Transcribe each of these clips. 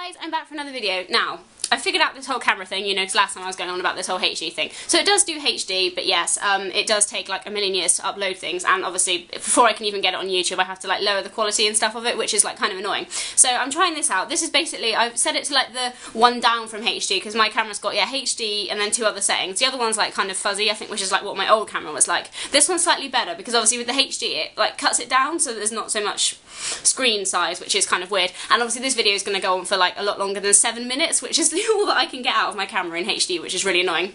guys, I'm back for another video. Now, I figured out this whole camera thing, you know, because last time I was going on about this whole HD thing. So it does do HD, but yes, it does take like a million years to upload things, and obviously before I can even get it on YouTube I have to like lower the quality and stuff of it, which is like kind of annoying. So I'm trying this out. This is basically, I've set it to like the one down from HD, because my camera's got, yeah, HD and then two other settings. The other one's like kind of fuzzy, I think, which is like what my old camera was like. This one's slightly better, because obviously with the HD it like cuts it down so there's not so much screen size, which is kind of weird. And obviously this video is going to go on for like a lot longer than 7 minutes, which is all that I can get out of my camera in HD, which is really annoying.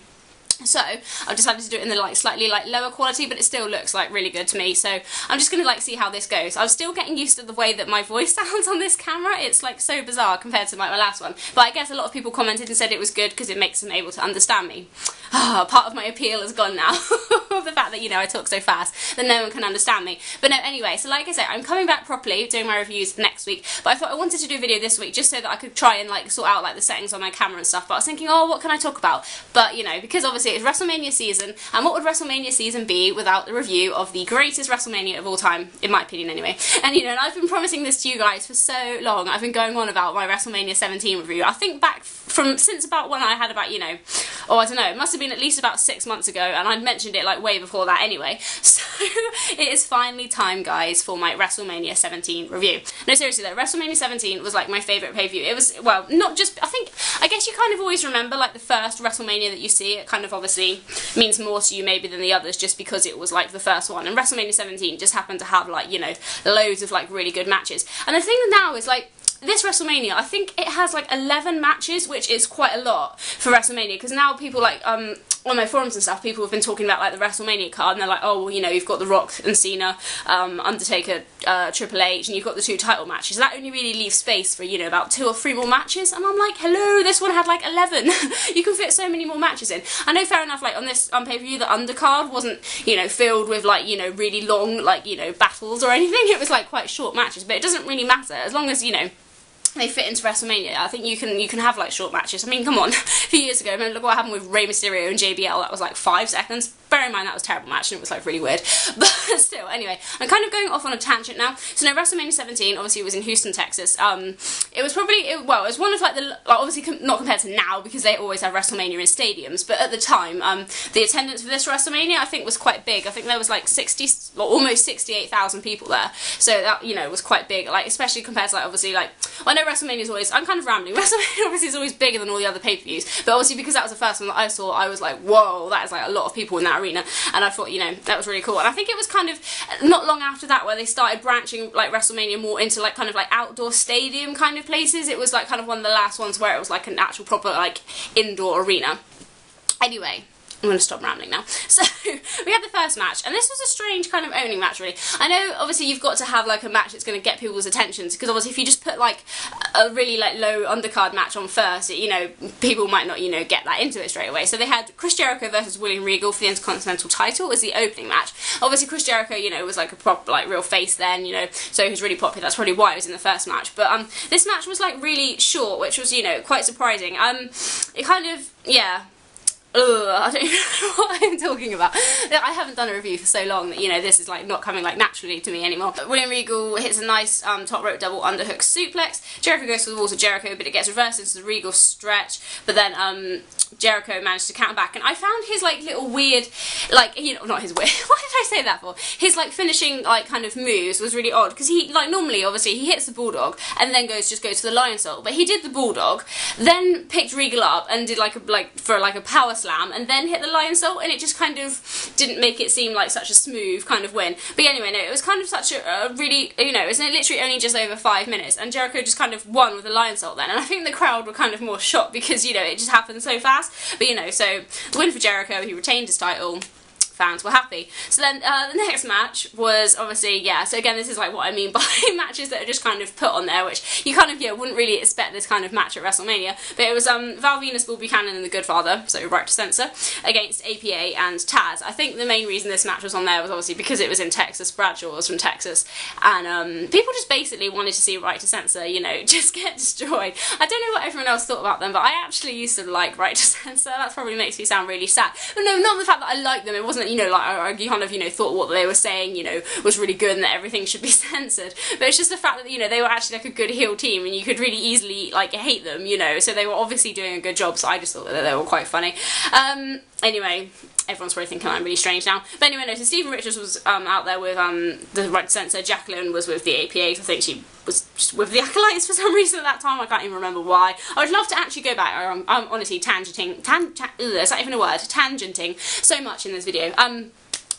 So I've decided to do it in the like slightly like lower quality, but it still looks like really good to me. So I'm just gonna like see how this goes. I'm still getting used to the way that my voice sounds on this camera. It's like so bizarre compared to my last one. But I guess a lot of people commented and said it was good because it makes them able to understand me. Part of my appeal is gone now. The fact that, you know, I talk so fast that no one can understand me. But no, anyway, so like I said, I'm coming back properly doing my reviews next week. But I thought I wanted to do a video this week just so that I could try and like sort out like the settings on my camera and stuff. But I was thinking, oh, what can I talk about? But you know, because obviously it's Wrestlemania season, and what would Wrestlemania season be without the review of the greatest Wrestlemania of all time, in my opinion anyway. And you know, and I've been promising this to you guys for so long. I've been going on about my Wrestlemania 17 review. I think back from since about when I had about, you know, oh I don't know, it must have been at least about 6 months ago, and I'd mentioned it like way before that anyway. So it is finally time, guys, for my Wrestlemania 17 review. No, seriously though, Wrestlemania 17 was like my favourite pay-per-view. It was, well, not just, I guess you kind of always remember like the first Wrestlemania that you see. It kind of obviously means more to you maybe than the others just because it was like the first one, and Wrestlemania 17 just happened to have like, you know, loads of like really good matches. And the thing now is like, this Wrestlemania, I think it has like 11 matches, which is quite a lot for Wrestlemania, because now people like, on my forums and stuff, people have been talking about like the Wrestlemania card, and they're like, oh, well, you know, you've got The Rock and Cena, Undertaker, Triple H, and you've got the 2 title matches. That only really leaves space for, you know, about 2 or 3 more matches, and I'm like, hello, this one had like 11. You can fit so many more matches in. I know, fair enough, like on this pay-per-view, the undercard wasn't, you know, filled with like, you know, really long, like, you know, battles or anything. It was like quite short matches, but it doesn't really matter as long as, you know, they fit into WrestleMania. I think you can have like short matches. I mean, come on, a few years ago, I mean, look what happened with Rey Mysterio and JBL. That was like 5 seconds. Bear in mind that was a terrible match and it was like really weird. But still, anyway, I'm kind of going off on a tangent now. So no, WrestleMania 17, obviously it was in Houston, Texas. It was probably, well, it was one of like the, like, obviously not compared to now because they always have WrestleMania in stadiums, but at the time, the attendance for this WrestleMania I think was quite big. I think there was like 60, well, almost 68,000 people there. So that, you know, was quite big, like especially compared to like obviously like, well, I know WrestleMania is always, I'm kind of rambling, WrestleMania obviously is always bigger than all the other pay-per-views, but obviously because that was the first one that I saw, I was like, whoa, that is like a lot of people in that arena, and I thought, you know, that was really cool. And I think it was kind of not long after that where they started branching like WrestleMania more into like kind of like outdoor stadium kind of places. It was like kind of one of the last ones where it was like an actual proper like indoor arena. Anyway, I'm going to stop rambling now. So, we had the first match, and this was a strange kind of owning match, really. I know, obviously, you've got to have, like, a match that's going to get people's attention, because, obviously, if you just put, like, a really, like, low undercard match on first, you know, people might not, you know, get that into it straight away. So they had Chris Jericho versus William Regal for the Intercontinental title as the opening match. Obviously, Chris Jericho, you know, was, like, a proper, like, real face then, you know, so he was really popular. That's probably why he was in the first match. But, this match was, like, really short, which was, you know, quite surprising. It kind of, yeah. I don't even know what I'm talking about. I haven't done a review for so long that, you know, this is like not coming like naturally to me anymore. But William Regal hits a nice top rope double underhook suplex. Jericho goes for the walls of Jericho, but it gets reversed into the Regal stretch. But then Jericho managed to counter back, and I found his like little weird, like, you know, not his weird, what did I say that for? His like finishing like kind of moves was really odd, because he like normally obviously he hits the bulldog and then goes to the lion salt, but he did the bulldog, then picked Regal up and did like a power slam, and then hit the lion salt, and it just kind of didn't make it seem like such a smooth kind of win. But anyway, no, it was kind of such a really, you know, it was literally only just over 5 minutes, and Jericho just kind of won with the lion salt then, and I think the crowd were kind of more shocked because, you know, it just happened so fast. But you know, so the win for Jericho, he retained his title. Fans were happy. So then the next match was obviously, yeah, so again this is like what I mean by matches that are just kind of put on there, which you kind of, yeah, wouldn't really expect this kind of match at WrestleMania, but it was Val Venus, Bull Buchanan and the Good Father, so Right to Censor, against APA and Taz. I think the main reason this match was on there was obviously because it was in Texas. Bradshaw was from Texas, and people just basically wanted to see Right to Censor, you know, just get destroyed. I don't know what everyone else thought about them, but I actually used to like Right to Censor. That probably makes me sound really sad. But no, not the fact that I liked them, it wasn't you know, like I kind of, you know, thought what they were saying, you know, was really good and that everything should be censored. But it's just the fact that, you know, they were actually like a good heel team and you could really easily like hate them, you know, so they were obviously doing a good job, so I just thought that they were quite funny. Anyway, everyone's probably thinking I'm really strange now. But anyway, no, so Stephen Richards was out there with the Right to Censor. Jacqueline was with the APAs. I think she was just with the Acolytes for some reason at that time. I can't even remember why. I would love to actually go back. I'm honestly tangenting, is that even a word? Tangenting so much in this video.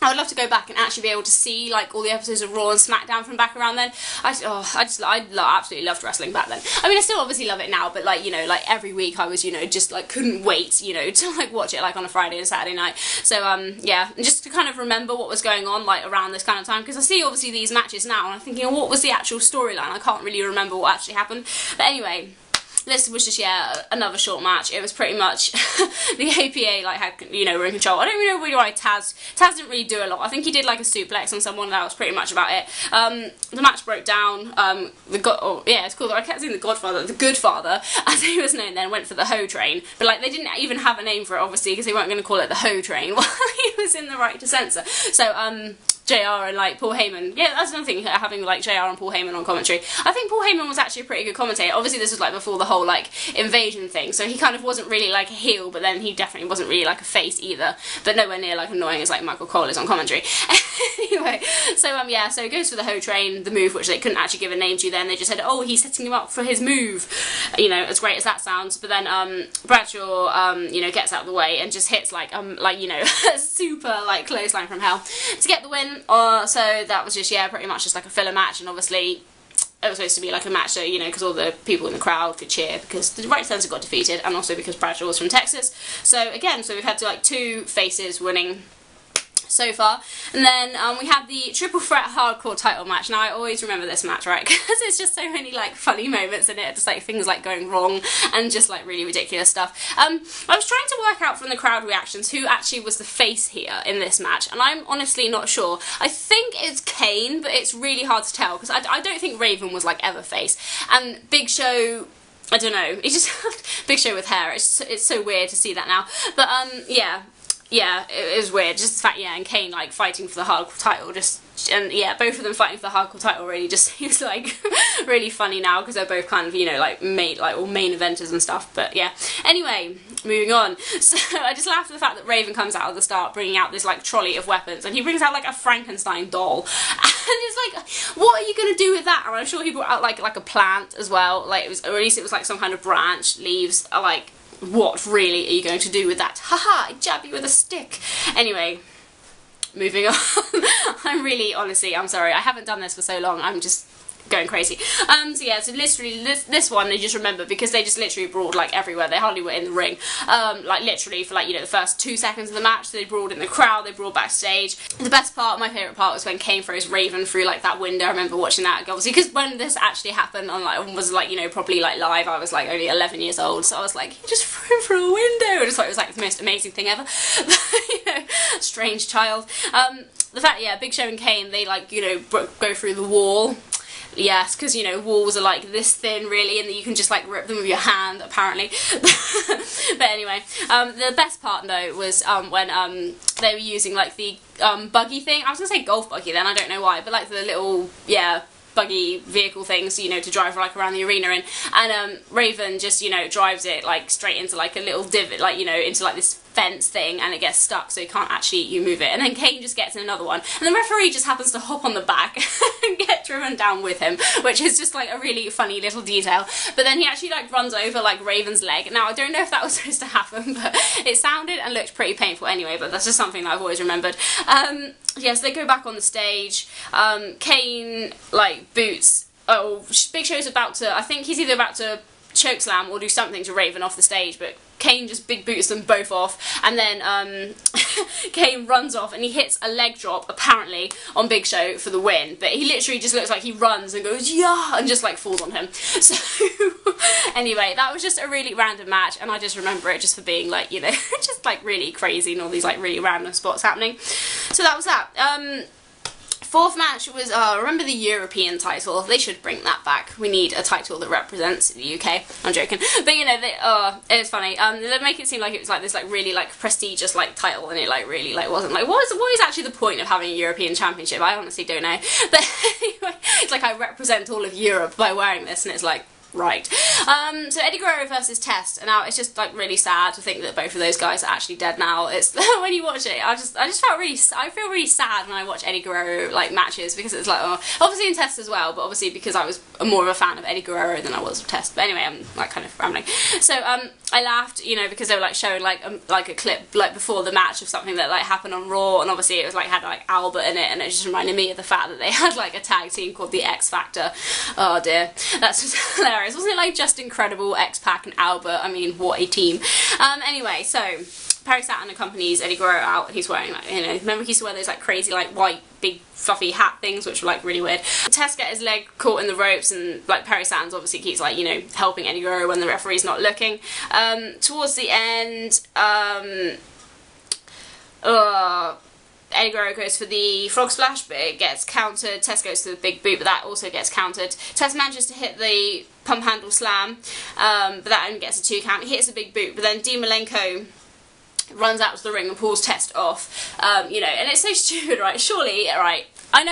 I would love to go back and actually be able to see like all the episodes of Raw and SmackDown from back around then. I absolutely loved wrestling back then. I mean, I still obviously love it now, but like, you know, like every week I was, you know, just like couldn't wait, you know, to like watch it like on a Friday and Saturday night. So yeah, and just to kind of remember what was going on like around this kind of time, because I see obviously these matches now and I'm thinking, oh, what was the actual storyline? I can't really remember what actually happened. But anyway, this was just, yeah, another short match. It was pretty much the APA like had, you know, were in control. I don't even know really why Taz didn't really do a lot. I think he did like a suplex on someone. That was pretty much about it. The match broke down. It's called, I kept saying the Godfather, the Good Father, as he was known then, went for the Ho Train. But like they didn't even have a name for it, obviously, because they weren't going to call it the Ho Train while he was in the Right to Censor. So JR and like Paul Heyman, yeah, that's another thing, having like JR and Paul Heyman on commentary. I think Paul Heyman was actually a pretty good commentator. Obviously this was like before the whole like invasion thing, so he kind of wasn't really like a heel, but then he definitely wasn't really like a face either, but nowhere near like annoying as like Michael Cole is on commentary. Anyway, so yeah, so he goes for the Ho Train, the move which they couldn't actually give a name to then. They just said, oh, he's setting him up for his move, you know, as great as that sounds. But then Bradshaw you know, gets out of the way and just hits like you know, a super like clothesline from hell to get the win. So that was just, yeah, pretty much just like a filler match, and obviously it was supposed to be like a match so, you know, because all the people in the crowd could cheer because the Right to Censor got defeated, and also because Bradshaw was from Texas. So again, so we've had like two faces winning so far. And then we had the Triple Threat Hardcore title match. Now I always remember this match, right, because there's just so many like funny moments in it, just like things like going wrong and just like really ridiculous stuff. I was trying to work out from the crowd reactions who actually was the face here in this match, and I'm honestly not sure. I think it's Kane, but it's really hard to tell because I don't think Raven was like ever face, and Big Show, I don't know, he just Big Show with hair, it's so weird to see that now. But yeah, it was weird, just the fact, yeah, and Kane like fighting for the hardcore title, and yeah, both of them fighting for the hardcore title really just seems like really funny now because they're both kind of, you know, like all main eventers and stuff. But yeah, anyway, moving on. So I just laughed at the fact that Raven comes out at the start bringing out this like trolley of weapons, and he brings out like a Frankenstein doll, and it's like, what are you gonna do with that? And I'm sure he brought out like a plant as well, like it was, or at least it was like some kind of branch, leaves, like, what really are you going to do with that? Haha, I jab you with a stick. Anyway, moving on. I'm really, honestly, I'm sorry, I haven't done this for so long, I'm just going crazy. So yeah, so literally this one I just remember because they just literally brawled like everywhere. They hardly were in the ring, like literally for like, you know, the first 2 seconds of the match. They brawled in the crowd, they brawled backstage. The best part, my favourite part, was when Kane throws Raven through like that window. I remember watching that, obviously, because when this actually happened on like, was like, you know, properly like live, I was like only 11 years old, so I was like, he just threw him through a window. I just thought it was like the most amazing thing ever. You know, strange child. The fact, yeah, Big Show and Kane, they like, you know, go through the wall. Yes, because, you know, walls are like this thin really, and that you can just like rip them with your hand apparently. But anyway, the best part though was when they were using like the buggy thing. I was gonna say golf buggy then, I don't know why, but like the little, yeah, buggy vehicle things, you know, to drive like around the arena in, and Raven just, you know, drives it like straight into like a little divot, like, you know, into like this fence thing, and it gets stuck, so you can't actually, you move it, and then Kane just gets in another one, and the referee just happens to hop on the back and get driven down with him, which is just like a really funny little detail. But then he actually like runs over like Raven's leg. Now I don't know if that was supposed to happen, but it sounded and looked pretty painful anyway, but that's just something that I've always remembered. Yes, they go back on the stage. Kane like boots, Big Show's about to, I think he's either about to chokeslam or do something to Raven off the stage, but Kane just big boots them both off, and then Kane runs off and he hits a leg drop apparently on Big Show for the win, but he literally just looks like he runs and goes yeah and just like falls on him. So anyway, that was just a really random match, and I just remember it just for being like, you know, just like really crazy and all these like really random spots happening. So that was that. Fourth match was, remember the European title? They should bring that back. We need a title that represents the UK. I'm joking. But you know, it was funny. They make it seem like it was like this like really like prestigious like title, and it like really like wasn't. Like what is actually the point of having a European Championship? I honestly don't know. But anyway, it's like I represent all of Europe by wearing this, and it's like, right. So Eddie Guerrero versus Test, and now it's just like really sad to think that both of those guys are actually dead now. It's when you watch it, I just felt really, I feel really sad when I watch Eddie Guerrero like matches, because it's like, oh, obviously in Test as well, but obviously because I was more of a fan of Eddie Guerrero than I was of Test. But anyway, I'm like kind of rambling. So I laughed, you know, because they were like showing like a clip like before the match of something that like happened on Raw, and obviously it was like had like Albert in it, and it just reminded me of the fact that they had like a tag team called the X Factor. Oh dear, that's just hilarious. Wasn't it like just incredible, X-Pac and Albert? I mean, what a team. Anyway, so Perry Saturn accompanies Eddie Guerrero out, and he's wearing like, you know, remember he used to wear those like crazy like white big fluffy hat things, which were like really weird. Test get his leg caught in the ropes, and like Perry Saturn obviously keeps like, you know, helping Eddie Guerrero when the referee's not looking. Towards the end, Eddie Guerrero goes for the frog splash, but it gets countered. Test goes to the big boot, but that also gets countered. Test manages to hit the pump handle slam, but that only gets a 2 count. He hits the big boot, but then Dean Malenko runs out to the ring and pulls Test off. You know, and it's so stupid, right? Surely, right? I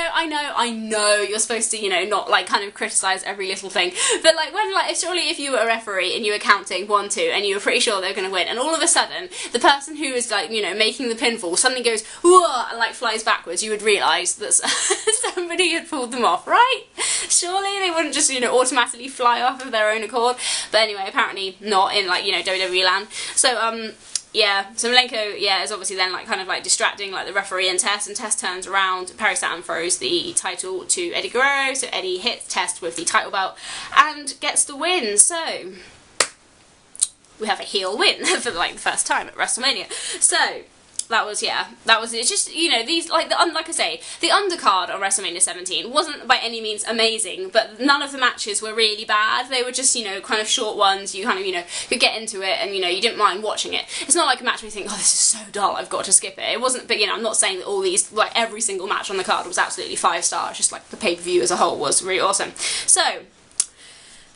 know you're supposed to, you know, not like kind of criticise every little thing, but like when like surely if you were a referee and you were counting 1, 2 and you were pretty sure they were going to win, and all of a sudden the person who is like, you know, making the pinfall suddenly goes whoa and like flies backwards, you would realise that somebody had pulled them off, right? Surely they wouldn't just, you know, automatically fly off of their own accord. But anyway, apparently not in like, you know, WWE land. So yeah, so Malenko, yeah, is obviously then like kind of like distracting like the referee and Test turns around. Perry Saturn throws the title to Eddie Guerrero, so Eddie hits Test with the title belt and gets the win. So we have a heel win for like the first time at WrestleMania. So that was, yeah, that was, it's just, you know, these, like, like I say, the undercard on WrestleMania 17 wasn't by any means amazing, but none of the matches were really bad. They were just, you know, kind of short ones. You kind of, you know, could get into it and, you know, you didn't mind watching it. It's not like a match where you think, oh, this is so dull, I've got to skip it. It wasn't, but, you know, I'm not saying that all these, like, every single match on the card was absolutely 5 stars, just like the pay-per-view as a whole was really awesome. So,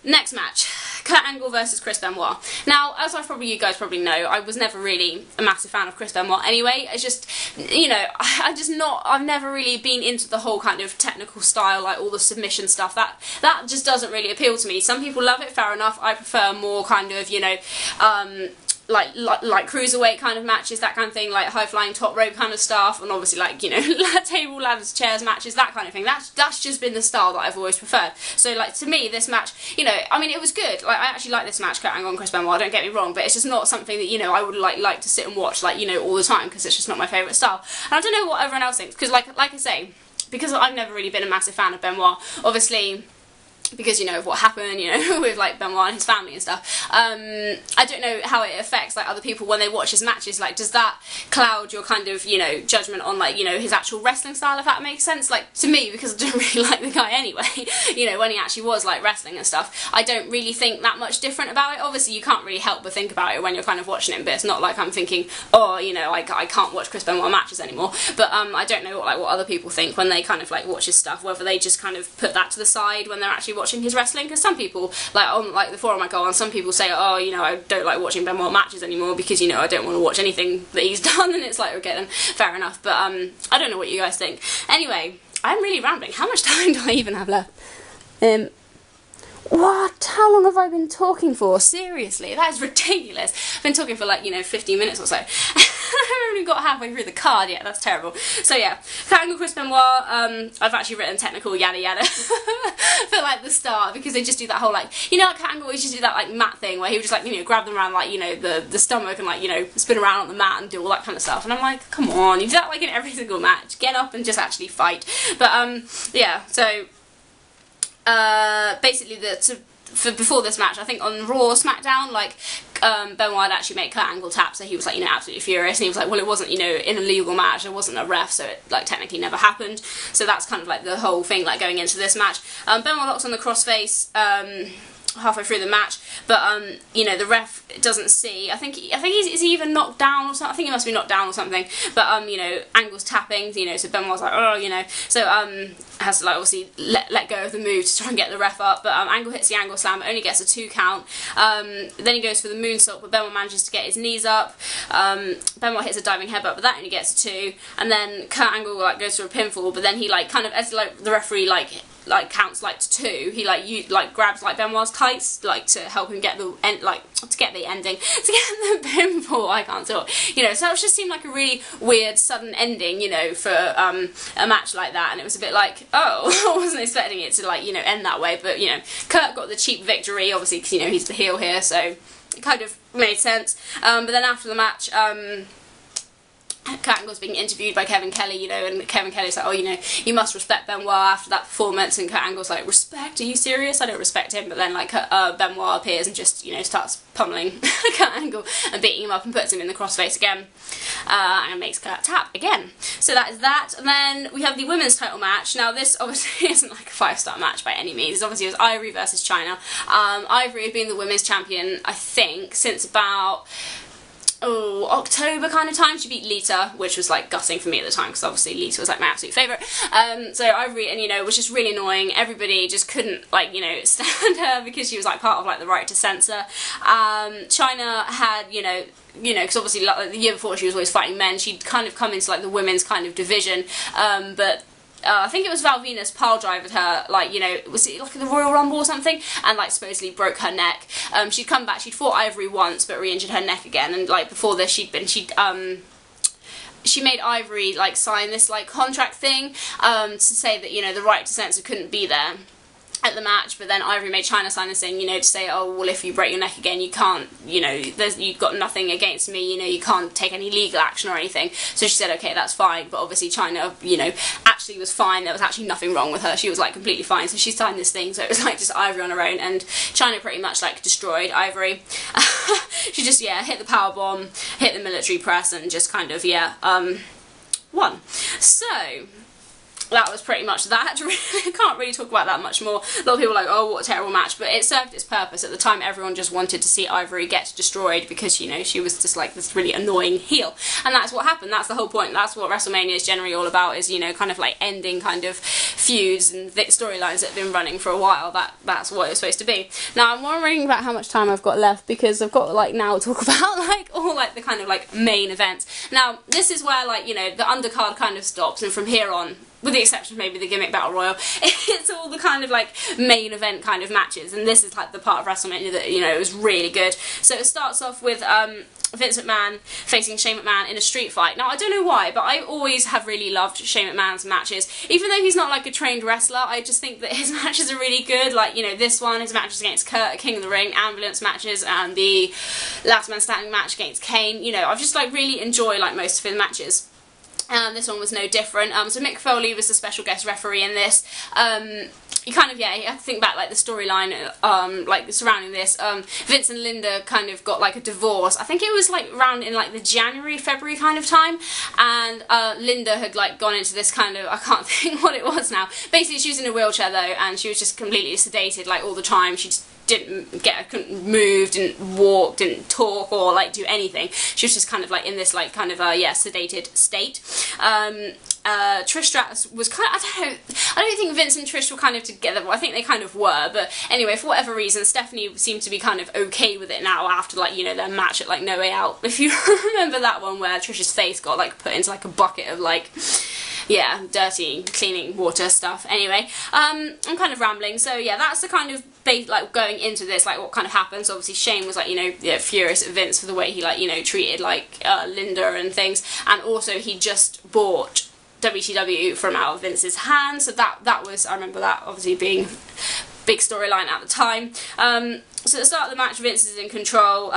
next match. Kurt Angle versus Chris Benoit. Now, as you guys probably know, I was never really a massive fan of Chris Benoit anyway. It's just, you know, I've never really been into the whole kind of technical style, like all the submission stuff. That just doesn't really appeal to me. Some people love it, fair enough. I prefer more kind of, you know, like cruiserweight kind of matches, that kind of thing, like high-flying top rope kind of stuff, and obviously like, you know, table, ladders, chairs matches, that kind of thing. That's just been the style that I've always preferred. So like to me, this match, you know, I mean, it was good. Like I actually like this match, Kurt Angle and Chris Benoit, don't get me wrong, but it's just not something that, you know, I would like to sit and watch, like, you know, all the time, because it's just not my favourite style. And I don't know what everyone else thinks, because like I say, because I've never really been a massive fan of Benoit, obviously, because, you know, of what happened, you know, with like Benoit and his family and stuff. I don't know how it affects like other people when they watch his matches. Like, does that cloud your kind of, you know, judgment on like, you know, his actual wrestling style, if that makes sense? Like, to me, because I don't really like the guy anyway, you know, when he actually was like wrestling and stuff, I don't really think that much different about it. Obviously, you can't really help but think about it when you're kind of watching it, but it's not like I'm thinking, oh, you know, I can't watch Chris Benoit matches anymore. But I don't know what other people think when they kind of like watch his stuff, whether they just kind of put that to the side when they're actually watching his wrestling, because some people, like on like the forum I go on, some people say, oh, you know, I don't like watching Benoit matches anymore because, you know, I don't want to watch anything that he's done, and it's like, okay then, fair enough, but I don't know what you guys think. Anyway, I'm really rambling. How much time do I even have left? What? How long have I been talking for? Seriously, that is ridiculous. I've been talking for like, you know, 15 minutes or so. I haven't even got halfway through the card yet, that's terrible. So yeah, Kurt Angle, Chris Benoit, I've actually written technical yada yada for like the start, because they just do that whole like, you know, like Kurt Angle always just do that like mat thing where he would just like, you know, grab them around like, you know, the stomach and like, you know, spin around on the mat and do all that kind of stuff, and I'm like, come on, you do that like in every single match, get up and just actually fight. But yeah, so basically before this match, I think on Raw, SmackDown, like Benoit actually made Kurt Angle tap, so he was like, you know, absolutely furious, and he was like, well, it wasn't, you know, in a legal match, there wasn't a ref, so it like technically never happened. So that's kind of like the whole thing like going into this match. Benoit locks on the crossface, halfway through the match, but you know, the ref doesn't see. I think is he even knocked down or something? I think he must be knocked down or something. But you know, Angle's tapping, you know, so Benoit's like, oh, you know, so has to like obviously let go of the move to try and get the ref up. But Angle hits the Angle Slam, only gets a 2 count. Then he goes for the moonsault, but Benoit manages to get his knees up. Benoit hits a diving headbutt, but that only gets a 2. And then Kurt Angle like goes for a pinfall, but then he like kind of, as like the referee like counts like to 2, he like grabs like Benoit's tights like to help him get the end, like to get the ending, to get the pinfall. I can't talk, you know. So it just seemed like a really weird sudden ending, you know, for a match like that, and it was a bit like, oh, I wasn't expecting it to like, you know, end that way. But you know, Kurt got the cheap victory, obviously, because you know he's the heel here, so it kind of made sense. But then after the match, Kurt Angle's being interviewed by Kevin Kelly, you know, and Kevin Kelly's like, oh, you know, you must respect Benoit after that performance, and Kurt Angle's like, respect? Are you serious? I don't respect him. But then, like, Benoit appears and just, you know, starts pummeling Kurt Angle and beating him up and puts him in the crossface again, and makes Kurt tap again. So that is that. And then we have the women's title match. Now, this obviously isn't like a 5-star match by any means. Obviously, it was Ivory versus Chyna. Ivory had been the women's champion, I think, since about October kind of time. She beat Lita, which was like gutting for me at the time, because obviously Lita was like my absolute favourite. So Ivory, and you know, was just really annoying. Everybody just couldn't, like, you know, stand her because she was like part of like the right to censor. Chyna had, you know, because obviously like, the year before she was always fighting men, she'd kind of come into like the women's kind of division, but I think it was Val Venus pile-drivered her, like, you know, was it like the Royal Rumble or something, and like supposedly broke her neck. She'd come back, she'd fought Ivory once but re-injured her neck again, and like before this she made Ivory like sign this like contract thing to say that, you know, the right to censor couldn't be there at the match, but then Ivory made Chyna sign this thing, you know, to say, oh, well, if you break your neck again, you can't, you know, you've got nothing against me, you know, you can't take any legal action or anything. So she said, okay, that's fine. But obviously Chyna, you know, actually was fine. There was actually nothing wrong with her. She was like completely fine. So she signed this thing. So it was like just Ivory on her own, and Chyna pretty much like destroyed Ivory. She just, yeah, hit the power bomb, hit the military press, and just kind of, yeah, won. So that was pretty much that. I can't really talk about that much more. A lot of people are like, oh, what a terrible match, but it served its purpose. At the time, everyone just wanted to see Ivory get destroyed because, you know, she was just like this really annoying heel. And that's what happened. That's the whole point. That's what WrestleMania is generally all about, is, you know, kind of like ending kind of feuds and storylines that have been running for a while. That's what it's supposed to be. Now, I'm wondering about how much time I've got left, because I've got like now to talk about like all like the kind of like main events. Now, this is where like, you know, the undercard kind of stops, and from here on, with the exception of maybe the Gimmick Battle Royal, it's all the kind of like main event kind of matches, and this is like the part of WrestleMania that, you know, was really good. So it starts off with Vince McMahon facing Shane McMahon in a street fight. Now, I don't know why, but I always have really loved Shane McMahon's matches. Even though he's not like a trained wrestler, I just think that his matches are really good. Like, you know, this one, his matches against Kurt, King of the Ring, ambulance matches, and the Last Man Standing match against Kane. You know, I've just like really enjoy like most of his matches. And this one was no different. So Mick Foley was the special guest referee in this. You kind of, yeah, you have to think back like the storyline like surrounding this. Vince and Linda kind of got like a divorce. I think it was like around in like the January, February kind of time, and Linda had like gone into this kind of, I can't think what it was now. Basically she was in a wheelchair though, and she was just completely sedated like all the time. She just couldn't move, didn't walk, didn't talk, or like do anything. She was just kind of like in this like kind of yeah, sedated state. Trish Stratus was kind of, I don't think Vince and Trish were kind of together, but I think they kind of were. But anyway, for whatever reason, Stephanie seemed to be kind of okay with it now after like, you know, their match at like No Way Out. If you remember that one where Trish's face got like put into like a bucket of like, yeah, dirty cleaning water stuff. Anyway, I'm kind of rambling. So yeah, that's the kind of like going into this, like what kind of happens. So obviously Shane was like, you know, yeah, furious at Vince for the way he like, you know, treated like Linda and things, and also he just bought WCW from out of Vince's hands. So that was, I remember that obviously being big storyline at the time. So at the start of the match, Vince is in control.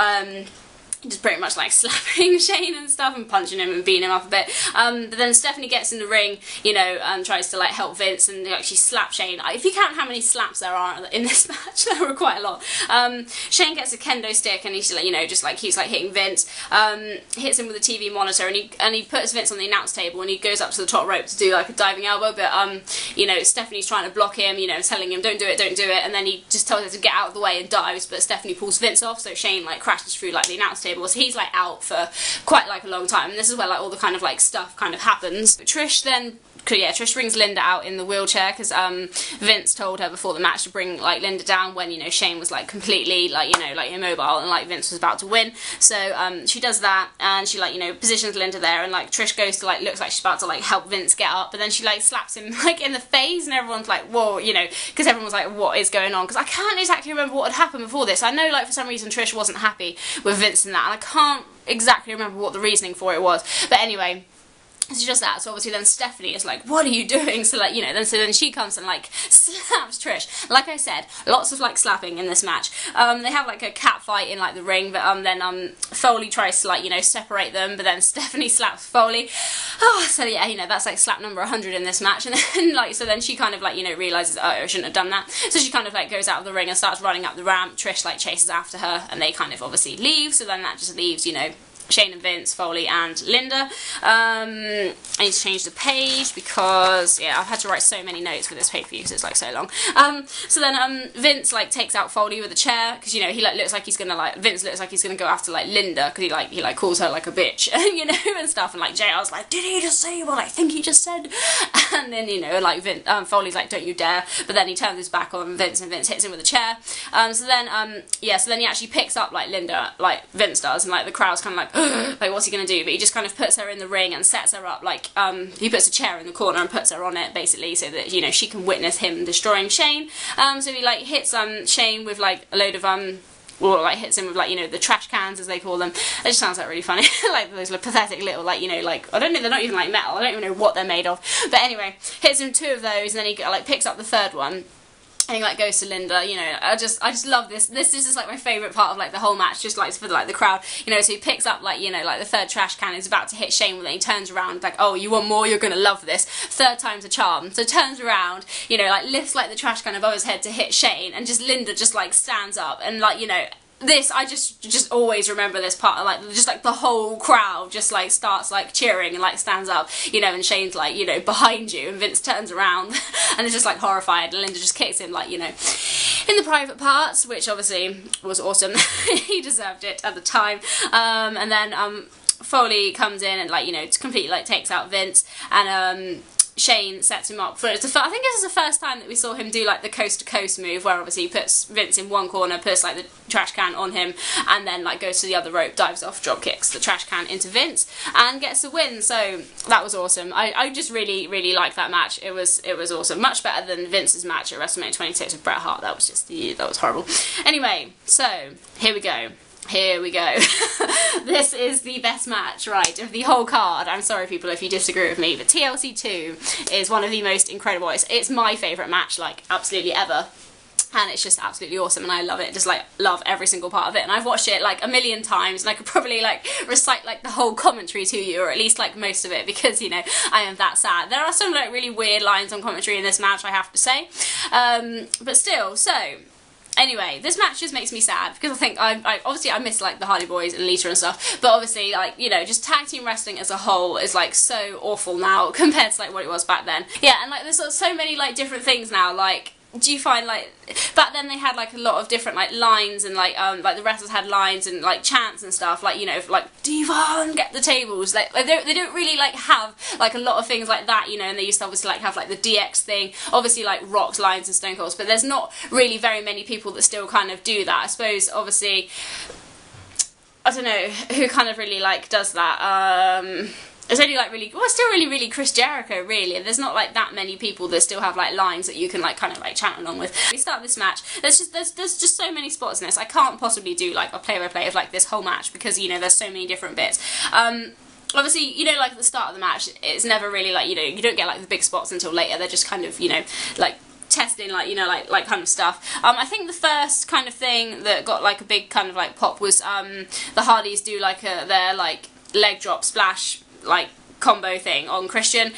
just pretty much like slapping Shane and stuff and punching him and beating him up a bit. But then Stephanie gets in the ring, you know, and tries to like help Vince, and like she slaps Shane. If you count how many slaps there are in this match, there were quite a lot. Shane gets a kendo stick and he's like, you know, just like keeps like hitting Vince, hits him with a TV monitor, and he puts Vince on the announce table, and he goes up to the top rope to do like a diving elbow, but you know, Stephanie's trying to block him, you know, telling him don't do it, and then he just tells her to get out of the way and dives, but Stephanie pulls Vince off, so Shane like crashes through like the announce table. So he's like out for quite like a long time, and this is where like all the kind of like stuff kind of happens. Trish then, Trish brings Linda out in the wheelchair because Vince told her before the match to bring like Linda down when, you know, Shane was like completely like, you know, like immobile and like Vince was about to win. So she does that, and she like, you know, positions Linda there, and like Trish goes to like, looks like she's about to like help Vince get up, but then she like slaps him like in the face, and everyone's like, whoa, you know, because everyone's like, what is going on? Because I can't exactly remember what had happened before this. I know like for some reason Trish wasn't happy with Vince and that, and I can't exactly remember what the reasoning for it was, but anyway, it's just that. So obviously then Stephanie is like, what are you doing? So like, you know, then she comes and like slaps Trish. Like I said, lots of like slapping in this match. They have like a cat fight in like the ring, but then Foley tries to like, you know, separate them, but then Stephanie slaps Foley. Oh, so yeah, you know, that's like slap number 100 in this match. And then like, so then she kind of like, you know, realises, oh, I shouldn't have done that. So she kind of like goes out of the ring and starts running up the ramp. Trish like chases after her, and they kind of obviously leave. So then that just leaves, you know, Shane and Vince, Foley and Linda. I need to change the page because, yeah, I've had to write so many notes for this pay-per-view because it's like so long. So then Vince like takes out Foley with a chair because, you know, he like looks like he's gonna like, Vince looks like he's gonna go after like Linda because he like calls her like a bitch, you know, and stuff, and like JR's like, did he just say what I think he just said? And then, you know, like Foley's like, don't you dare, but then he turns his back on Vince and Vince hits him with a chair. So then he actually picks up like Linda, like Vince does, and like the crowd's kind of like, like what's he gonna do? But he just kind of puts her in the ring and sets her up, like he puts a chair in the corner and puts her on it basically, so that, you know, she can witness him destroying Shane. So he like hits Shane with like a load of or like hits him with like, you know, the trash cans as they call them. It just sounds like really funny. Like those like pathetic little, like, you know, like, I don't know, they're not even like metal, I don't even know what they're made of, but anyway, hits him 2 of those, and then he like picks up the 3rd one. And he like goes to Linda, you know, I just love this. This is just like my favourite part of like the whole match, just like for like the crowd, you know. So he picks up like, you know, like the 3rd trash can, is about to hit Shane with it, he turns around like, oh, you want more, you're gonna love this, 3rd time's a charm. So turns around, you know, like lifts like the trash can above his head to hit Shane, and just Linda just like stands up, and like, you know, this, I just always remember this part of like, just like the whole crowd just like starts like cheering and like stands up, you know, and Shane's like, you know, behind you, and Vince turns around and is just like horrified, and Linda just kicks him like, you know, in the private parts, which obviously was awesome. He deserved it at the time. And then Foley comes in and like, you know, completely like takes out Vince, and Shane sets him up for it. I think this is the first time that we saw him do like the coast to coast move, where obviously he puts Vince in one corner, puts like the trash can on him, and then like goes to the other rope, dives off, drop kicks the trash can into Vince, and gets the win. So that was awesome. I just really liked that match. It was awesome, much better than Vince's match at WrestleMania 26 with Bret Hart. That was just that was horrible. Anyway, so here we go. Here we go. This is the best match, right, of the whole card. I'm sorry, people, if you disagree with me, but TLC 2 is one of the most incredible. It's my favourite match, like, absolutely ever. And it's just absolutely awesome, and I love it. Just, like, love every single part of it. And I've watched it, like, a million times, and I could probably, like, recite, like, the whole commentary to you, or at least, like, most of it, because, you know, I am that sad. There are some, like, really weird lines on commentary in this match, I have to say. But still, so... Anyway, this match just makes me sad, because I think obviously I miss like the Hardy Boys and Lita and stuff, but obviously, like, you know, just tag team wrestling as a whole is like so awful now compared to like what it was back then. Yeah, and like there's so many like different things now. Like, do you find like back then they had like a lot of different like lines, and like the wrestlers had lines and like chants and stuff, like, you know, like Devon, get the tables, like they don't really like have like a lot of things like that, you know. And they used to obviously like have like the DX thing, obviously like Rock's lines and Stone Cold's, but there's not really very many people that still kind of do that. I suppose obviously, I don't know who kind of really like does that. It's only like really, well, still really Chris Jericho, really, and there's not like that many people that still have like lines that you can like kind of like chant along with. We start this match, there's just so many spots in this. I can't possibly do like a play-by-play of like this whole match, because, you know, there's so many different bits. Obviously, you know, like at the start of the match, it's never really like, you know, you don't get like the big spots until later. They're just kind of, you know, like testing, like, you know, like kind of stuff. I think the first kind of thing that got like a big kind of like pop was the Hardys do like their like leg drop splash like combo thing on Christian.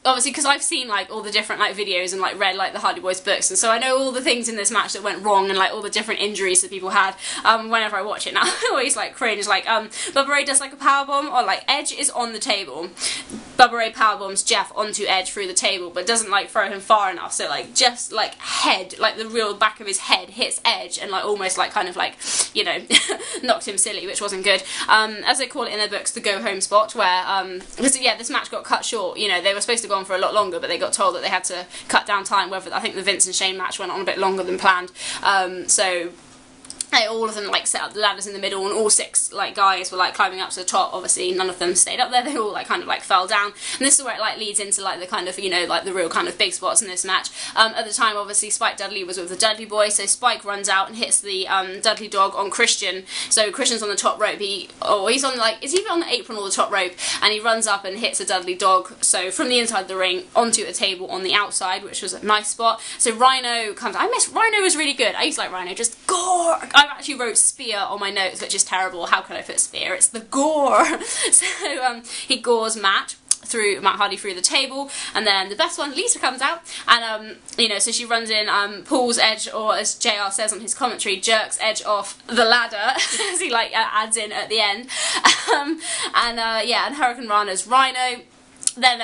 Obviously, because I've seen like all the different like videos and like read like the Hardy Boys books, and so I know all the things in this match that went wrong and like all the different injuries that people had. Whenever I watch it now, I always like cringe. Like Bubba Ray does like a powerbomb, or like Edge is on the table. Bubba Ray powerbombs Jeff onto Edge through the table, but doesn't like throw him far enough. So like just like head, like the real back of his head hits Edge and like almost like kind of like, you know, knocked him silly, which wasn't good. As they call it in their books, the go home spot, where because yeah, this match got cut short. You know, they were supposed to go on for a lot longer, but they got told that they had to cut down time. Whether I think the Vince and Shane match went on a bit longer than planned, so all of them like set up the ladders in the middle, and all 6 like guys were like climbing up to the top. Obviously none of them stayed up there, they all like kind of like fell down, and this is where it like leads into like the kind of, you know, like the real kind of big spots in this match. At the time obviously Spike Dudley was with the Dudley Boys, so Spike runs out and hits the Dudley Dog on Christian. So Christian's on the top rope, he's on like, is either on the apron or the top rope, and he runs up and hits a Dudley Dog, so from the inside of the ring onto a table on the outside, which was a nice spot. So Rhino comes, Rhino was really good, I used to like Rhino, just gore. I actually wrote spear on my notes, which is terrible. How could I put spear? It's the gore. So he gores Matt Hardy through the table, and then the best one, Lisa comes out, and you know, so she runs in, pulls Edge, or as JR says on his commentary, jerks Edge off the ladder, as he like adds in at the end, yeah, and Hurricane Rana's Rhino. Then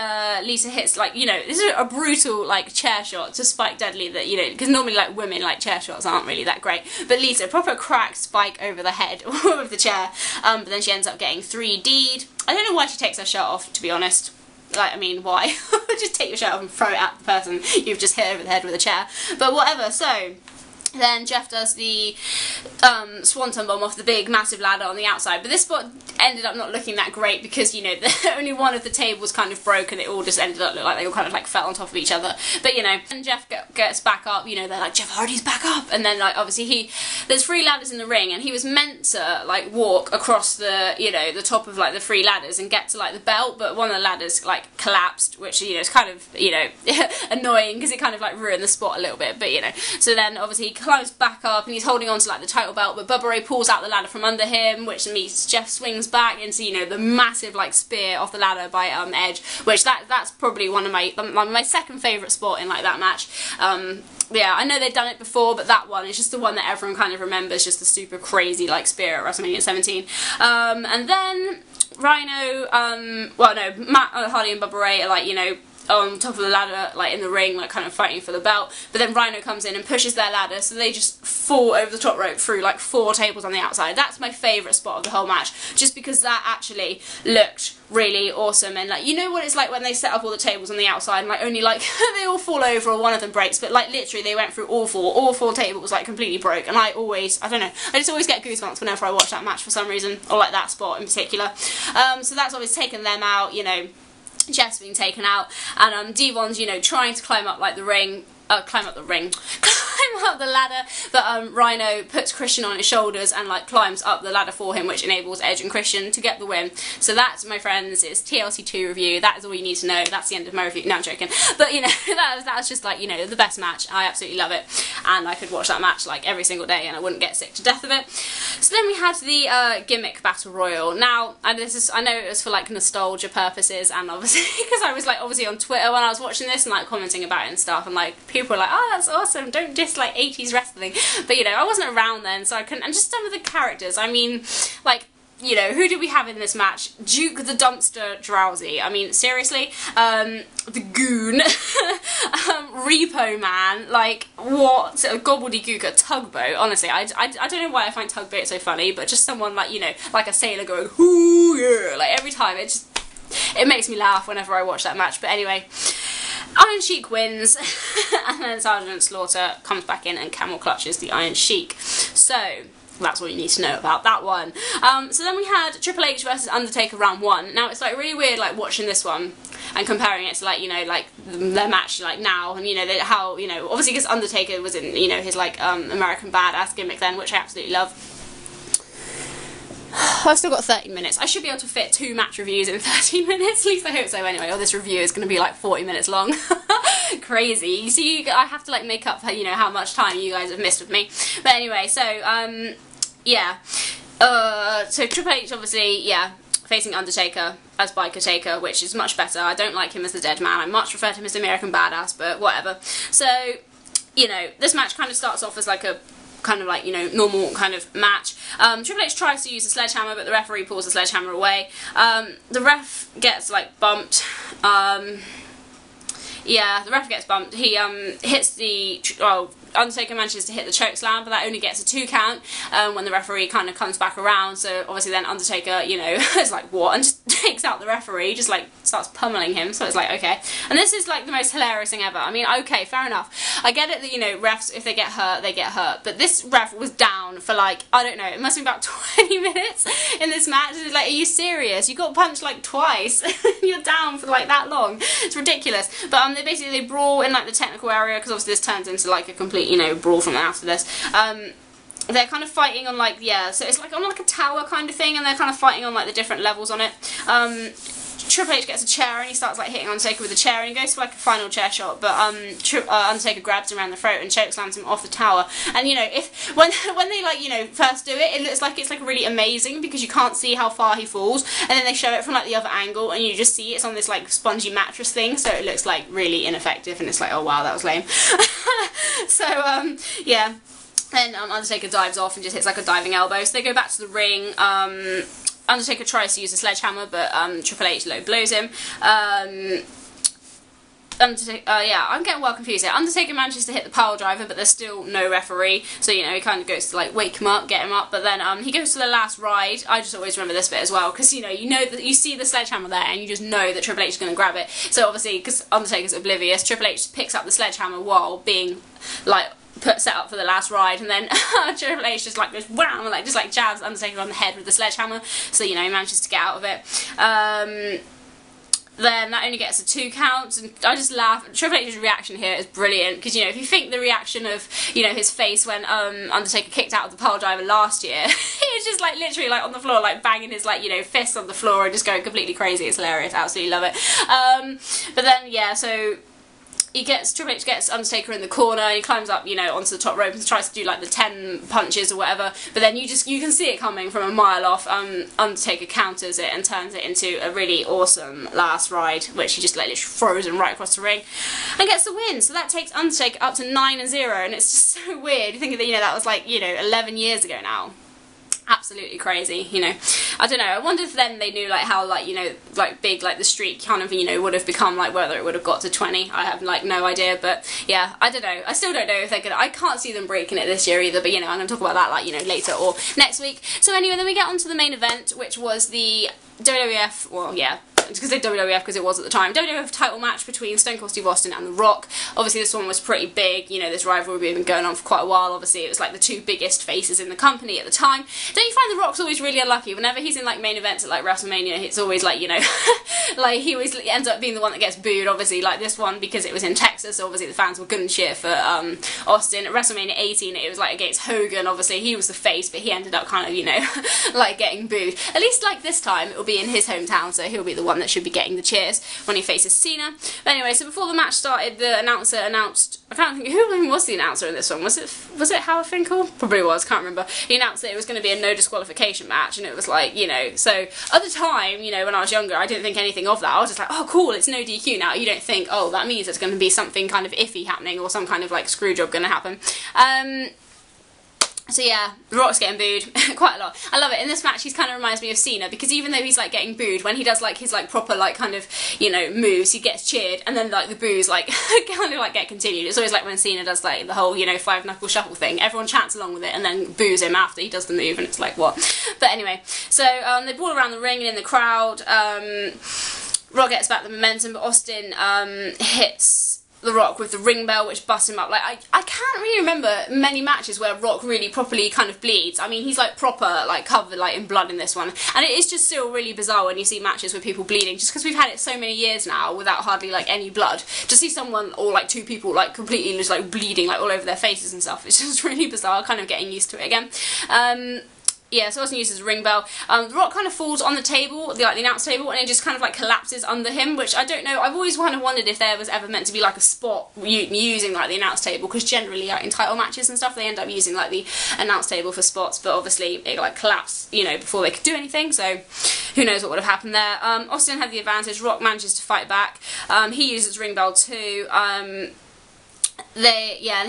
Lisa hits, like, you know, this is a brutal like chair shot to Spike Dudley, that, you know, because normally like women like chair shots aren't really that great, but Lisa proper cracked Spike over the head with the chair, but then she ends up getting 3D'd. I don't know why she takes her shirt off, to be honest. Like, I mean, why? Just take your shirt off and throw it at the person you've just hit over the head with a chair, but whatever. So then Jeff does the swanton bomb off the big massive ladder on the outside, but this spot ended up not looking that great because, you know, only one of the tables kind of broke, and it all just ended up looking like they all kind of like fell on top of each other. But, you know, and Jeff gets back up, you know, they're like, Jeff Hardy's back up, and then like obviously there's 3 ladders in the ring, and he was meant to like walk across the, you know, the top of like the 3 ladders and get to like the belt, but one of the ladders like collapsed, which, you know, is kind of, you know, annoying because it kind of like ruined the spot a little bit. But, you know, so then obviously he climbs back up and he's holding on to like the title belt, but Bubba Ray pulls out the ladder from under him, which means Jeff swings back into, you know, the massive like spear off the ladder by Edge, which that's probably one of my second favourite spot in like that match. Yeah, I know they've done it before, but that one is just the one that everyone kind of remembers, just the super crazy like spear at WrestleMania 17. And then Rhino, well no, Matt Hardy and Bubba Ray are like, you know, on top of the ladder, like in the ring, like kind of fighting for the belt, but then Rhino comes in and pushes their ladder, so they just fall over the top rope through like 4 tables on the outside. That's my favourite spot of the whole match, just because that actually looked really awesome. And like, you know what it's like when they set up all the tables on the outside and like only like they all fall over or one of them breaks, but like literally they went through all 4 tables like completely broke, and I don't know, I just always get goosebumps whenever I watch that match for some reason, or like that spot in particular. So that's always taken them out, you know, Jeff's being taken out, and Devon's, you know, trying to climb up like the ring, climb up the ladder, but Rhino puts Christian on his shoulders and like climbs up the ladder for him, which enables Edge and Christian to get the win. So that, my friends, is TLC 2 review. That is all you need to know. That's the end of my review. No, I'm joking. But, you know, that's just like, you know, the best match. I absolutely love it, and I could watch that match like every single day and I wouldn't get sick to death of it. So then we had the gimmick battle royal. Now, and I know it was for like nostalgia purposes, and obviously because I was like obviously on Twitter when I was watching this and like commenting about it and stuff, and like people were like, oh, that's awesome, don't diss like 80s wrestling, but you know, I wasn't around then, so I couldn't. And just some of the characters, I mean, like, you know, who did we have in this match? Duke the Dumpster Drowsy. I mean, seriously? The Goon. Repo Man. Like, what? Gobbledygook, a Tugboat. Honestly, I don't know why I find Tugboat so funny, but just someone like, you know, like a sailor going, hoo, yeah, like every time, it makes me laugh whenever I watch that match. But anyway, Iron Sheik wins, and then Sergeant Slaughter comes back in and camel clutches the Iron Sheik. So that's all you need to know about that one. So then we had Triple H versus Undertaker round 1. Now it's like really weird like watching this one and comparing it to like, you know, like their match like now, and you know how, you know, obviously because Undertaker was in, you know, his like American Badass gimmick then, which I absolutely love. I've still got 30 minutes. I should be able to fit 2 match reviews in 30 minutes. At least I hope so anyway, or this review is going to be like 40 minutes long. Crazy. You see, I have to like make up for, you know, how much time you guys have missed with me. But anyway, so yeah. So Triple H obviously, yeah, facing Undertaker as Biker Taker, which is much better. I don't like him as the Dead Man. I much prefer him as American Badass, but whatever. So, you know, this match kind of starts off as like a kind of like, you know, normal kind of match. Triple H tries to use the sledgehammer, but the referee pulls the sledgehammer away. The ref gets like bumped. Yeah, the ref gets bumped. He hits the, well, Undertaker manages to hit the choke slam, but that only gets a 2 count when the referee kind of comes back around. So obviously then Undertaker, you know, is like, what? And just takes out the referee, just like starts pummeling him. So it's like, okay. And this is like the most hilarious thing ever. I mean, okay, fair enough. I get it that, you know, refs, if they get hurt, they get hurt. But this ref was down for like, I don't know, it must be about 20 minutes in this match. It's like, are you serious? You got punched like twice. You're down for like that long. It's ridiculous. But they brawl in like the technical area, because obviously this turns into like a complete, you know, brawl from after this. They're kind of fighting on like, yeah, so it's like on like a tower kind of thing, and they're kind of fighting on like the different levels on it. Triple H gets a chair and he starts like hitting Undertaker with a chair, and he goes for like a final chair shot, but Undertaker grabs him around the throat and chokeslams him off the tower. And you know, if when they like, you know, first do it, it looks like it's like really amazing because you can't see how far he falls, and then they show it from like the other angle and you just see it's on this like spongy mattress thing, so it looks like really ineffective, and it's like, oh wow, that was lame. So yeah. Then Undertaker dives off and just hits like a diving elbow. So they go back to the ring. Undertaker tries to use a sledgehammer, but Triple H low blows him. Yeah, I'm getting well confused here. Undertaker manages to hit the pile driver, but there's still no referee. So, you know, he kind of goes to like wake him up, get him up, but then he goes to the last ride. I just always remember this bit as well, because you know that you see the sledgehammer there, and you just know that Triple H is going to grab it. So obviously, because Undertaker's oblivious, Triple H picks up the sledgehammer while being like set up for the last ride, and then Triple H just like wham, and like just like jabs Undertaker on the head with the sledgehammer. So you know, he manages to get out of it. Then that only gets a 2 count, and I just laugh. Triple H's reaction here is brilliant, because you know, if you think the reaction of, you know, his face when Undertaker kicked out of the pile driver last year, he was just like literally like on the floor, like banging his like, you know, fists on the floor and just going completely crazy. It's hilarious, absolutely love it. But then yeah, so Triple H gets Undertaker in the corner, and he climbs up, you know, onto the top rope and tries to do like the 10 punches or whatever, but then you can see it coming from a mile off. Undertaker counters it and turns it into a really awesome last ride, which he just like literally throws him right across the ring and gets the win. So that takes Undertaker up to 9-0, and it's just so weird. You think that, you know, that was like, you know, 11 years ago now. Absolutely crazy, you know. I don't know, I wonder if then they knew like how like, you know, like big like the streak kind of, you know, would have become, like whether it would have got to 20. I have like no idea, but yeah, I don't know. I still don't know if they're gonna, I can't see them breaking it this year either, but you know, I'm gonna talk about that like, you know, later or next week. So anyway, then we get on to the main event, which was the WWF, well yeah, because they WWF because it was at the time, WWF title match between Stone Cold Steve Austin and The Rock. Obviously this one was pretty big, you know, this rivalry had been going on for quite a while. Obviously it was like the 2 biggest faces in the company at the time. Don't you find The Rock's always really unlucky? Whenever he's in like main events at like Wrestlemania, it's always like, you know, like he always ends up being the one that gets booed. Obviously like this one, because it was in Texas, so obviously the fans were going to cheer for Austin. At WrestleMania 18 it was like against Hogan. Obviously he was the face, but he ended up kind of, you know, like getting booed. At least like this time it will be in his hometown, so he'll be the one that should be getting the cheers when he faces Cena. But anyway, so before the match started, the announcer announced, I can't think, who even was the announcer in this one? Was it Howard Finkel? Probably was, can't remember. He announced that it was going to be a no disqualification match, and it was like, you know, so at the time, you know, when I was younger, I didn't think anything of that. I was just like, oh cool, it's no DQ now. You don't think, oh, that means there's going to be something kind of iffy happening, or some kind of like screw job going to happen. So yeah, The Rock's getting booed quite a lot. I love it. In this match, he kind of reminds me of Cena, because even though he's like getting booed, when he does like his like proper like kind of, you know, moves, he gets cheered, and then like the boos like kind of like get continued. It's always like when Cena does like the whole, you know, 5-knuckle shuffle thing. Everyone chants along with it and then boos him after he does the move, and it's like, what? But anyway, so they brawl around the ring and in the crowd. Rock gets back the momentum, but Austin hits The Rock with the ring bell, which busts him up. Like, I can't really remember many matches where Rock really properly kind of bleeds. I mean, he's like proper, like covered like in blood in this one. And it is just still really bizarre when you see matches with people bleeding, just because we've had it so many years now without hardly like any blood. To see someone, or like 2 people, like completely just like bleeding like all over their faces and stuff, it's just really bizarre, kind of getting used to it again. yeah, so Austin uses a ring bell. The Rock kind of falls on the table, the announce table, and it just kind of like collapses under him, which I don't know. I've always kind of wondered if there was ever meant to be like a spot using like the announce table, because generally like in title matches and stuff they end up using like the announce table for spots, but obviously it like collapsed, you know, before they could do anything, so who knows what would have happened there. Austin had the advantage. Rock manages to fight back. He uses ring bell too. And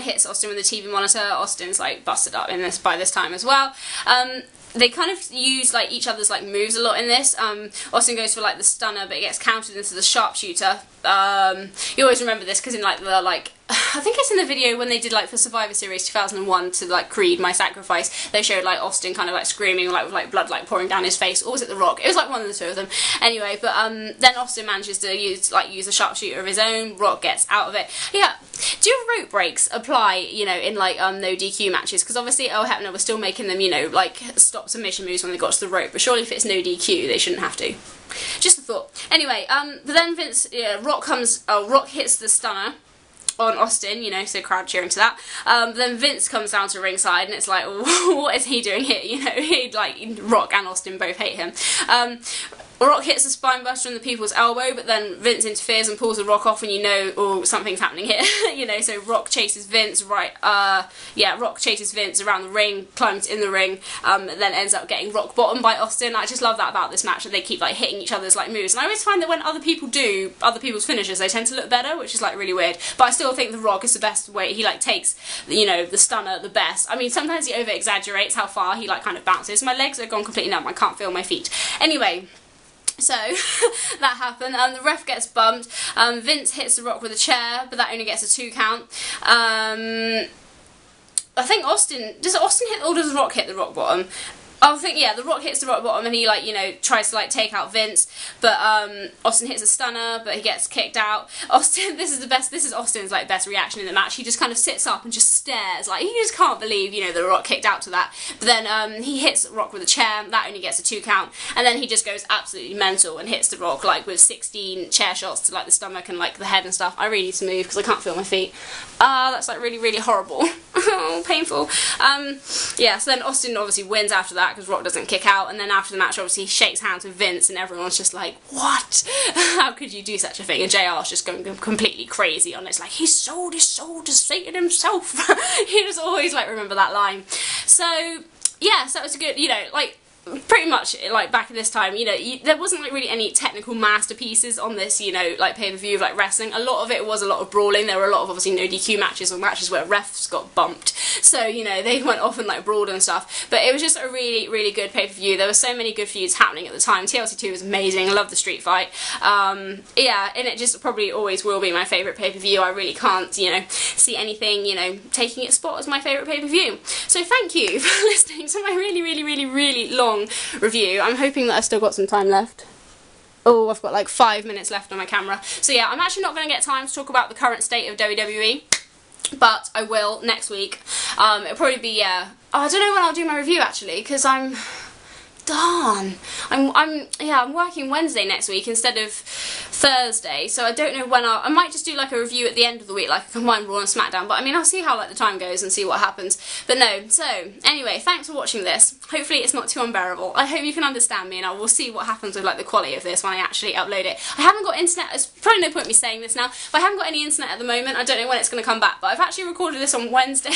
hits Austin with the TV monitor. Austin's like busted up in this by this time as well. They kind of use like each other's like moves a lot in this. Austin goes for like the stunner, but it gets countered into the sharpshooter. You always remember this because in like the I think it's in the video when they did like for Survivor Series 2001 to like Creed My Sacrifice, they showed like Austin kind of like screaming like with like blood like pouring down his face, or was it The Rock? It was like one of the two of them. Anyway, but then Austin manages to use a sharpshooter of his own. Rock gets out of it. Yeah, do rope breaks apply, you know, in like no DQ matches? Because obviously Earl Hebner was still making them, you know, like stop submission moves when they got to the rope, but surely if it's no DQ they shouldn't have to. Just a thought. Anyway, but then Rock hits the stunner on Austin, you know, so crowd cheering to that. Then Vince comes down to ringside and it's like, what is he doing here? You know, like Rock and Austin both hate him. Rock hits the spine buster in the people's elbow, but then Vince interferes and pulls the Rock off, and you know, oh, something's happening here. You know, so Rock chases Vince Rock chases Vince around the ring, climbs in the ring, and then ends up getting rock bottom by Austin. I just love that about this match, that they keep like hitting each other's like moves. And I always find that when other people do other people's finishes, they tend to look better, which is like really weird. But I still think the Rock is the best way. He like takes, you know, the stunner the best. I mean, sometimes he over exaggerates how far he like kind of bounces. My legs are gone completely numb. I can't feel my feet. Anyway. So, that happened. The ref gets bumped. Vince hits the Rock with a chair, but that only gets a 2 count. I think does Austin hit, or does the Rock hit the rock bottom? I think, yeah, the Rock hits the rock bottom and he, like, you know, tries to, like, take out Vince, but Austin hits a stunner, but he gets kicked out. Austin, this is Austin's, like, best reaction in the match. He just kind of sits up and just stares, like, he just can't believe, you know, the Rock kicked out to that. But then he hits Rock with a chair, that only gets a 2 count, and then he just goes absolutely mental and hits the Rock, like, with 16 chair shots to, like, the stomach and, like, the head and stuff. I really need to move because I can't feel my feet. That's, like, really, really horrible. Painful. Yeah, so then Austin obviously wins after that, because Rock doesn't kick out, and then after the match obviously he shakes hands with Vince and everyone's just like, what? How could you do such a thing? And JR's just going completely crazy on it. It's like, he sold his soul to Satan himself. He just always like remember that line. So yeah, so it was a good, you know, like pretty much like back at this time, you know, there wasn't like really any technical masterpieces on this, you know, like pay-per-view of like wrestling. A lot of it was a lot of brawling. There were a lot of obviously no DQ matches or matches where refs got bumped, so you know they went off and like brawled and stuff, but it was just a really, really good pay-per-view. There were so many good feuds happening at the time. TLC 2 was amazing. I love the street fight. Yeah, and it just probably always will be my favourite pay-per-view. I really can't, you know, see anything, you know, taking its spot as my favourite pay-per-view. So thank you for listening to my really, really, really, really long review. I'm hoping that I've still got some time left. Oh, I've got like 5 minutes left on my camera. So yeah, I'm actually not going to get time to talk about the current state of WWE, but I will next week. It'll probably be, yeah, I don't know when I'll do my review actually, because darn, I'm working Wednesday next week instead of Thursday, so I don't know when I might just do like a review at the end of the week, like a combined Raw and SmackDown, but I mean I'll see how like the time goes and see what happens. But no, so anyway, thanks for watching this. Hopefully it's not too unbearable. I hope you can understand me, and I will see what happens with like the quality of this when I actually upload it. I haven't got internet. There's probably no point me saying this now, but I haven't got any internet at the moment. I don't know when it's going to come back, but I've actually recorded this on Wednesday.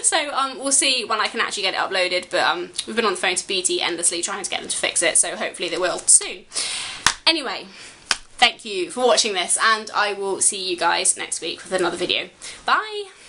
So we'll see when I can actually get it uploaded, but we've been on the phone to BT endlessly trying to get them to fix it, so hopefully they will soon. Anyway, thank you for watching this, and I will see you guys next week with another video. Bye!